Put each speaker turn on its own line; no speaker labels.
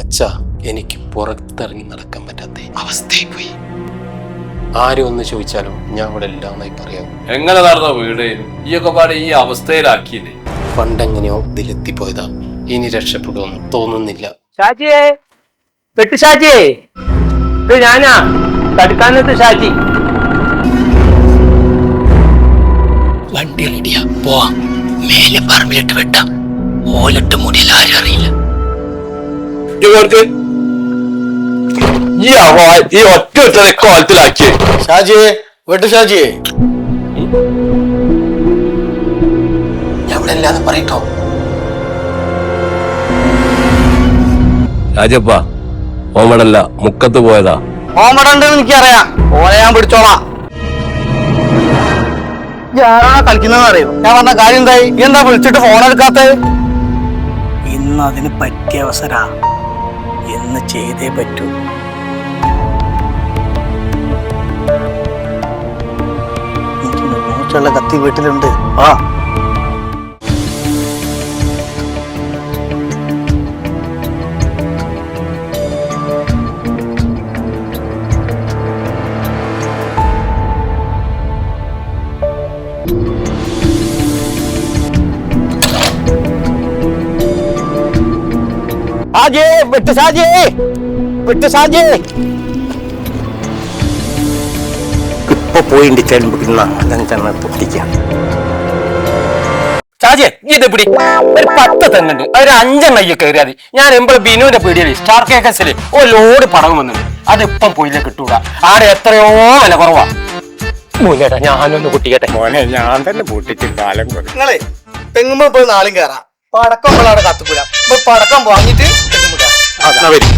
അച്ഛാ, എനിക്ക് പുറത്തിറങ്ങി നടക്കാൻ പറ്റാത്ത അവസ്ഥയായി പോയി. ആരും ഒന്ന് ചോദിച്ചാലും ഞാൻ ഇവിടെ എല്ലാമായി പറയാം.
എങ്ങനെ നടന്ന വീട് ഈയൊക്കെ പാടെ ഈ അവസ്ഥയിലാക്കിയില്ലേ?
പണ്ടെങ്ങനെയോ ഇതിലെത്തിപ്പോയതാ. ഇനി രക്ഷപ്പെടുമെന്ന് തോന്നുന്നില്ല.
ഷാജിയേ, വെട്ട് ഷാജിയേ, ഇത് ഞാനാ തടുക്കാനത്ത് ഷാജി.
വണ്ടി റെഡിയാ, പോവാം. മേലെ പറമ്പിലിട്ട് വെട്ടാം. ഓലിട്ട് മുടിയിൽ ആരും അറിയില്ല.
ഈ ഒറ്റ കോലത്തിലാക്കിയേ.
ഷാജിയെ, വെട്ട് ഷാജിയെ. ഞാൻ ഇവിടെ അല്ലാതെ പറയട്ടോ.
രാജപ്പ, ഓമടല്ല മുക്കത്ത് പോയതാ.
ഓമടുണ്ടെന്ന് എനിക്കറിയാം, ഓനെ ഞാൻ പിടിച്ചോളാം. ഞാനാ കളിക്കുന്നതെന്ന് അറിയോ? ഞാൻ പറഞ്ഞ കാര്യം എന്തായി? എന്താ വിളിച്ചിട്ട് ഫോൺ എടുക്കാത്തത്?
ഇന്ന് അതിന് പറ്റിയ അവസര, എന്ന് ചെയ്തേ പറ്റൂ. എനിക്കുള്ള കത്തി വീട്ടിലുണ്ട്. ആ
ഷാജിയേ, വെട്ട് ഷാജിയേ, വെട്ട് ഷാജിയേ.
ഇപ്പൊ പോയിണ്ട് ചെല്ലുന്ന അതെന്ന് പൊട്ടിക്കാം.
ഷാജിയെ, ഇത് പിടി. ഒരു 10 തെങ്ങുണ്ട്, ഒരു 5 അയ്യ കയറിയാതി. ഞാൻ എമ്പോൾ ബിനുവിന്റെ പീടിയല്ലേ സ്റ്റാർ കേക്കസില് ഒരു ലോഡ് പടം വന്നിട്ടുണ്ട്. അതിപ്പം പോയില്ലേ കിട്ടൂല. ആടെ എത്രയോ വില കുറവാ. മൂന്നേട്ടാ, ഞാനൊന്ന് പൊട്ടിക്കട്ടെ.
മോനെ, ഞാൻ തന്നെ പൊട്ടിച്ച് കാലം കൊണ്ട്.
നിങ്ങളെ തെങ്ങുമ്പോ പോയി നാളും കയറാം. പടക്കം നമ്മളവിടെ കത്തുക്കൂല. പടക്കം വാങ്ങിട്ട് തെങ്ങുമ്പോ കയറാം.